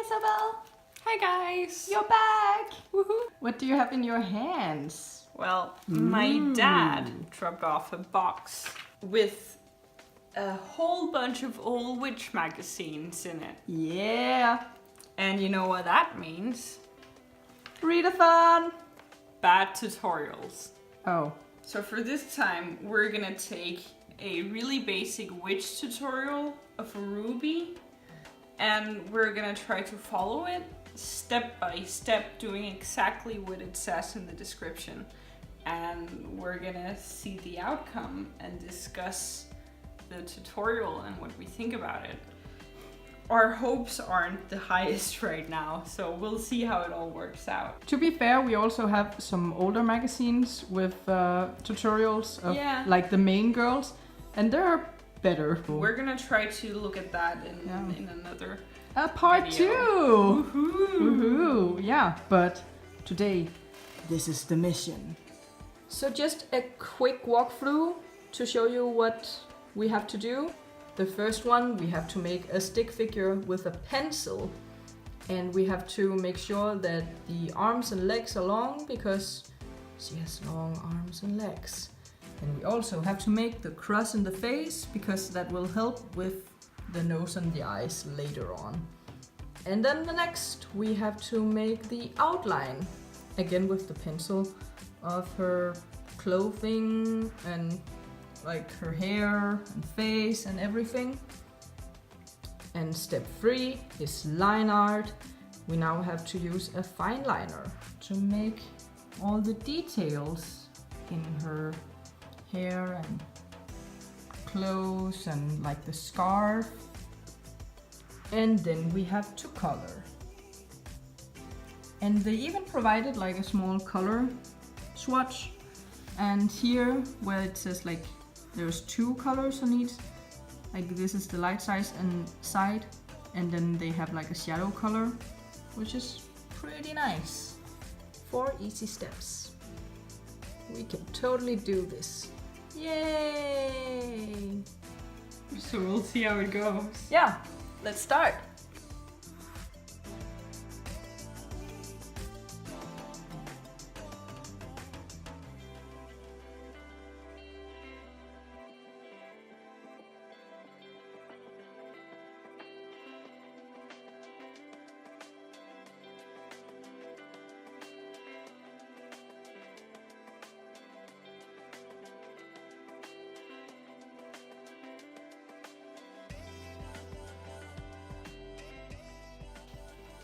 Isabelle! Hi guys! You're back! Woohoo! What do you have in your hands? Well, my dad dropped off a box with a whole bunch of old witch magazines in it. Yeah! And you know what that means? Readathon! Bad tutorials. Oh. So for this time, we're gonna take a really basic witch tutorial of ORUBE, and we're gonna try to follow it step by step, doing exactly what it says in the description. And we're gonna see the outcome and discuss the tutorial and what we think about it. Our hopes aren't the highest right now, so we'll see how it all works out. To be fair, we also have some older magazines with tutorials of like the main girls, and they're better. We're gonna try to look at that in another part video. 2! Woohoo! Woohoo! Yeah, but today, this is the mission. So just a quick walkthrough to show you what we have to do. The first one, we have to make a stick figure with a pencil, and we have to make sure that the arms and legs are long because she has long arms and legs. And we also have to make the cross in the face because that will help with the nose and the eyes later on. And then the next, we have to make the outline, again with the pencil, of her clothing and like her hair and face and everything. And step 3 is line art. We now have to use a fine liner to make all the details in her hair and clothes and like the scarf. And then we have to color. And they even provided like a small color swatch. And here where it says like there's 2 colors on each, like this is the light side, and then they have like a shadow color, which is pretty nice. 4 easy steps. We can totally do this. Yay! So we'll see how it goes. Yeah, let's start.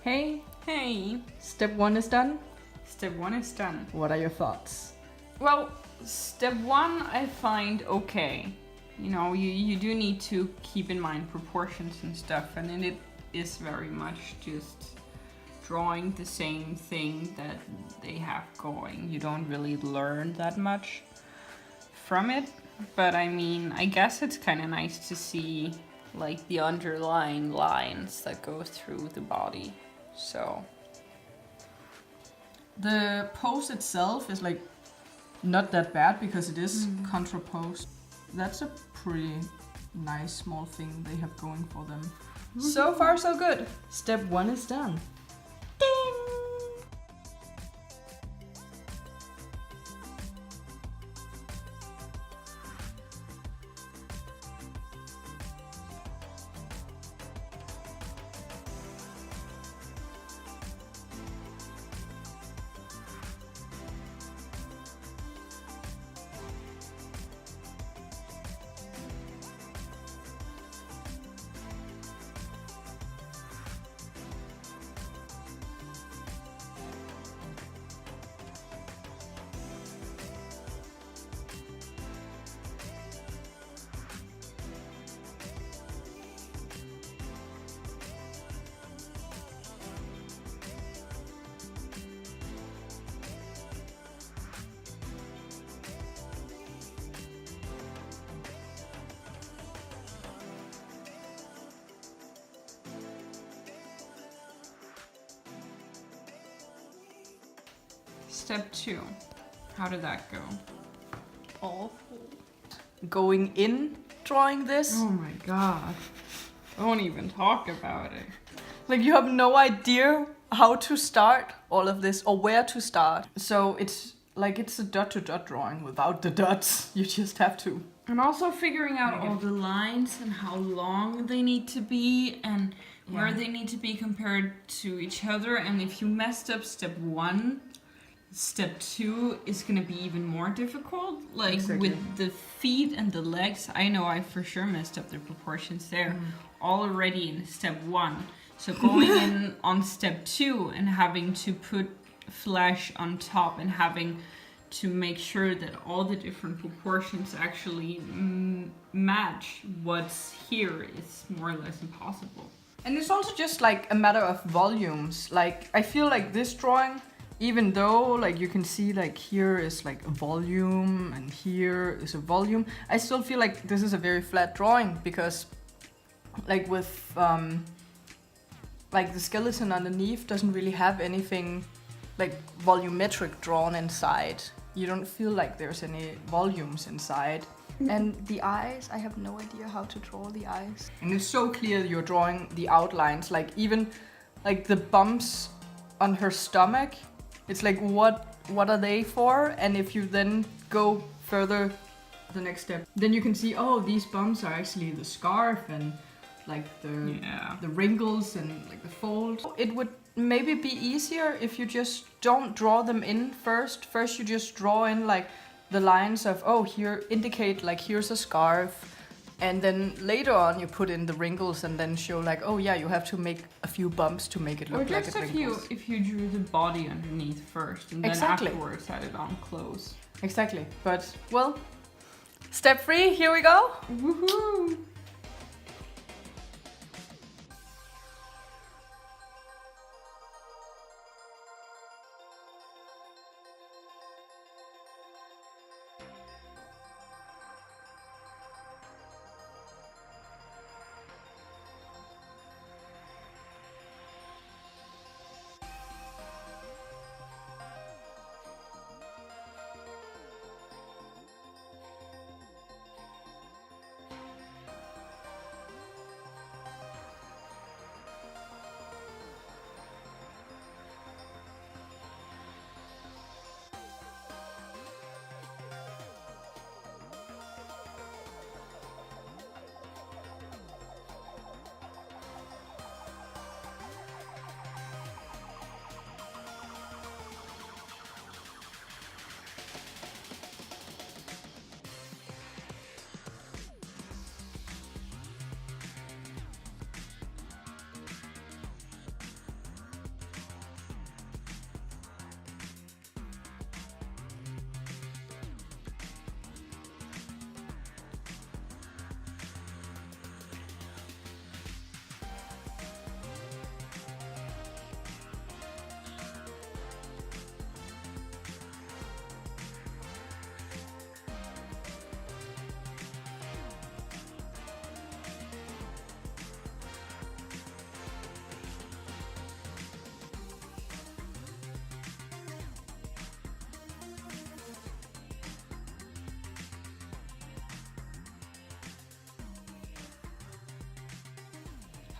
Hey, Hey! step 1 is done. Step 1 is done. What are your thoughts? Well, step 1 I find okay. You know, you do need to keep in mind proportions and stuff, and then it is very much just drawing the same thing that they have going. You don't really learn that much from it, but I mean, I guess it's kind of nice to see like the underlying lines that go through the body. So the pose itself is like not that bad because it is contraposed. That's a pretty nice small thing they have going for them. So far so good. Step 1 is done. Ding! step 2, how did that go? Awful. Going in drawing this. Oh my god. Don't even talk about it. Like you have no idea how to start all of this or where to start. So it's like it's a dot-to-dot drawing without the dots. You just have to. And also figuring out all the lines and how long they need to be and where they need to be compared to each other. And if you messed up step 1, step 2 is going to be even more difficult. Like with the feet and the legs, I know I for sure messed up the proportions there already in step 1. So going in on step 2 and having to put flesh on top and having to make sure that all the different proportions actually match what's here is more or less impossible. And it's also just like a matter of volumes. Like I feel like this drawing, even though like you can see like here is like a volume and here is a volume, I still feel like this is a very flat drawing because like with like the skeleton underneath doesn't really have anything like volumetric drawn inside. You don't feel like there's any volumes inside. And the eyes, I have no idea how to draw the eyes. And it's so clear you're drawing the outlines, like even like the bumps on her stomach. It's like what are they for? And if you then go further the next step, then you can see, oh, these bumps are actually the scarf and like the wrinkles and like the folds. It would maybe be easier if you just don't draw them in first. First you just draw in like the lines of, oh, here indicate like here's a scarf, and then later on you put in the wrinkles and then show like, oh yeah, you have to make a few bumps to make it look like a wrinkles. Or if you drew the body underneath first and then afterwards added on clothes. Exactly. But well, step 3, here we go. Woohoo!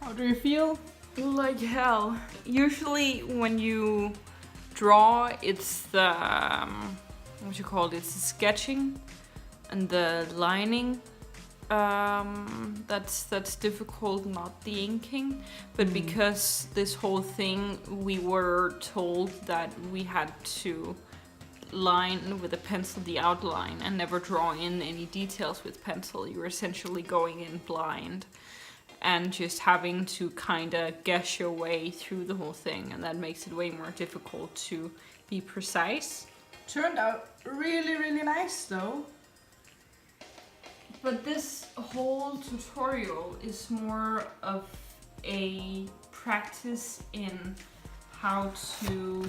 How do you feel? Like hell. Usually when you draw, it's the, what you call it, it's the sketching and the lining. That's difficult, not the inking. But because this whole thing, we were told that we had to line with a pencil the outline and never draw in any details with pencil. You're essentially going in blind and just having to kind of guess your way through the whole thing, and that makes it way more difficult to be precise. Turned out really, really nice though. But this whole tutorial is more of a practice in how to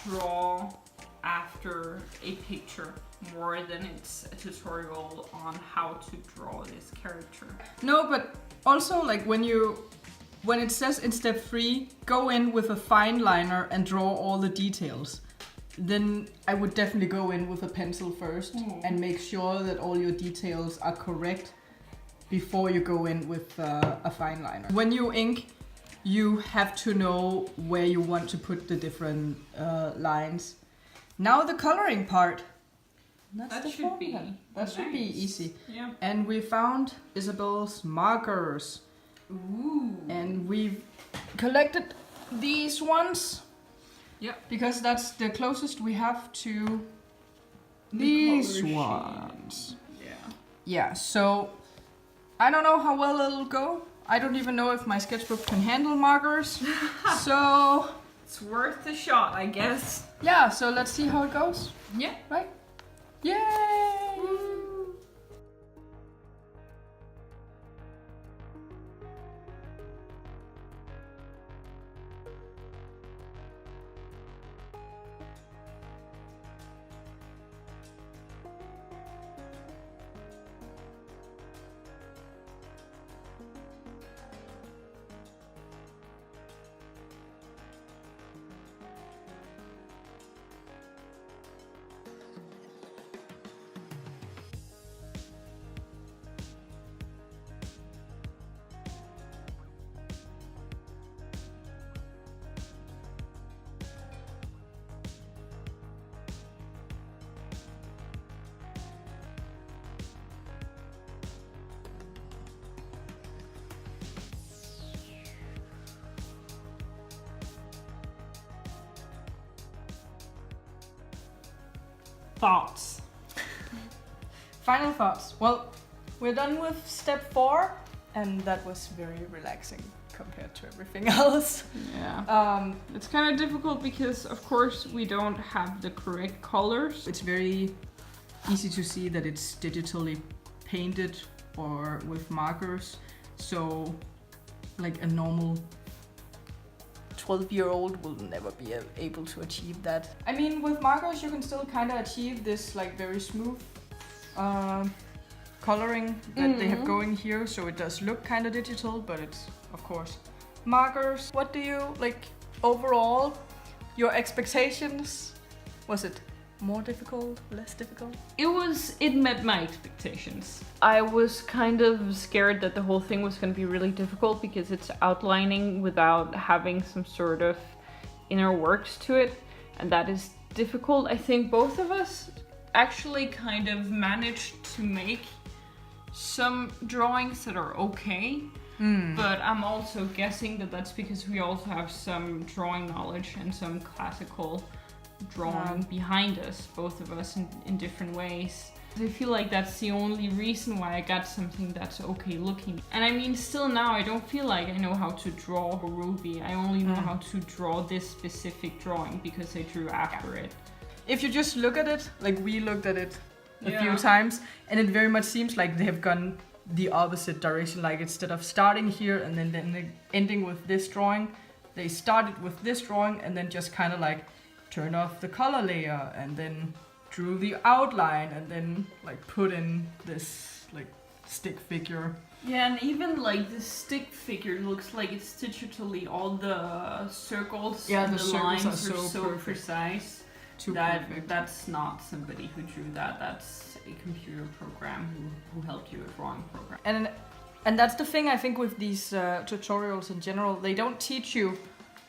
draw after a picture, more than it's a tutorial on how to draw this character. No, but also like when it says in step 3, go in with a fine liner and draw all the details, then I would definitely go in with a pencil first and make sure that all your details are correct before you go in with a fine liner. When you ink, you have to know where you want to put the different lines. Now the coloring part. That should be nice. Easy. Yeah. And we found Isabelle's markers. Ooh. And we've collected these ones. Yeah. Because that's the closest we have to The these color ones. Yeah. Yeah, so I don't know how well it'll go. I don't even know if my sketchbook can handle markers. So It's worth the shot, I guess. yeah, so let's see how it goes. Yeah. Right? Yay! Thoughts. Final thoughts. Well, we're done with step 4, and that was very relaxing compared to everything else. Yeah. It's kind of difficult because, of course, we don't have the correct colors. It's very easy to see that it's digitally painted or with markers. So, like a normal 12-year-old will never be able to achieve that. I mean, with markers you can still kind of achieve this like very smooth coloring that they have going here, so it does look kind of digital, but it's of course markers. What do you like overall? Your expectations? Was it more difficult, less difficult? It met my expectations. I was kind of scared that the whole thing was going to be really difficult because it's outlining without having some sort of inner works to it, and that is difficult. I think both of us actually kind of managed to make some drawings that are okay, but I'm also guessing that that's because we also have some drawing knowledge and some classical drawing behind us, both of us in different ways. I feel like that's the only reason why I got something that's okay looking. And I mean, still now I don't feel like I know how to draw ORUBE. I only know how to draw this specific drawing because I drew after it. If you just look at it, like we looked at it a few times, and it very much seems like they have gone the opposite direction. Like instead of starting here and then ending with this drawing, they started with this drawing and then just kind of like turn off the color layer and then drew the outline and then like put in this like stick figure. Yeah, and even like the stick figure looks like it's digitally all the circles and the lines are so precise. That's not somebody who drew that. That's a computer program who helped you, a drawing program. And that's the thing I think with these tutorials in general. They don't teach you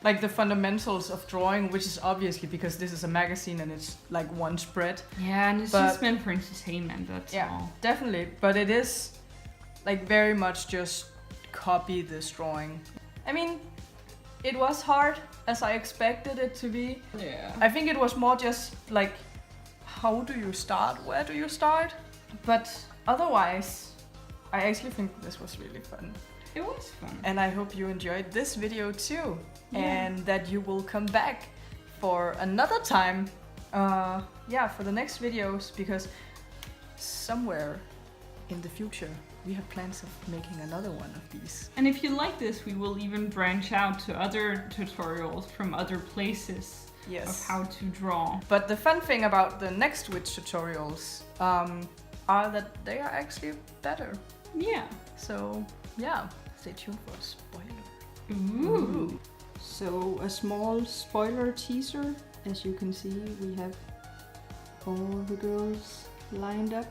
like the fundamentals of drawing, which is obviously because this is a magazine and it's like one spread. Yeah, and it's just meant for entertainment, that's all. Definitely, but it is like very much just copy this drawing. I mean, it was hard as I expected it to be. Yeah. I think it was more just like, how do you start? Where do you start? But otherwise, I actually think this was really fun. It was fun. And I hope you enjoyed this video too. Yeah. And that you will come back for another time. For the next videos, because somewhere in the future we have plans of making another one of these. And if you like this, we will even branch out to other tutorials from other places of how to draw. But the fun thing about the next W.I.T.C.H tutorials are that they are actually better. Yeah. So yeah, stay tuned for a spoiler. Ooh. So a small spoiler teaser. As you can see, we have all the girls lined up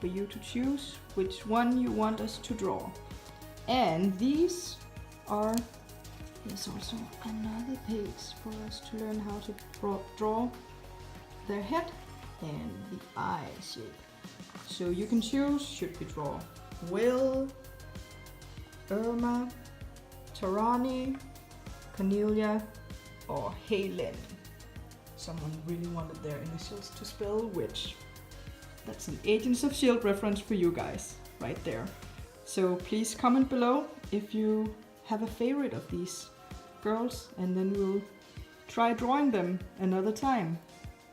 for you to choose which one you want us to draw. And these are There's also another page for us to learn how to draw their head and the eye shape. So you can choose, should we draw Will, Irma, Tarani, Cornelia, or Helen? Someone really wanted their initials to spell witch. That's an Agents of S.H.I.E.L.D. reference for you guys, right there. So please comment below if you have a favorite of these girls, and then we'll try drawing them another time.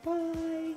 Bye!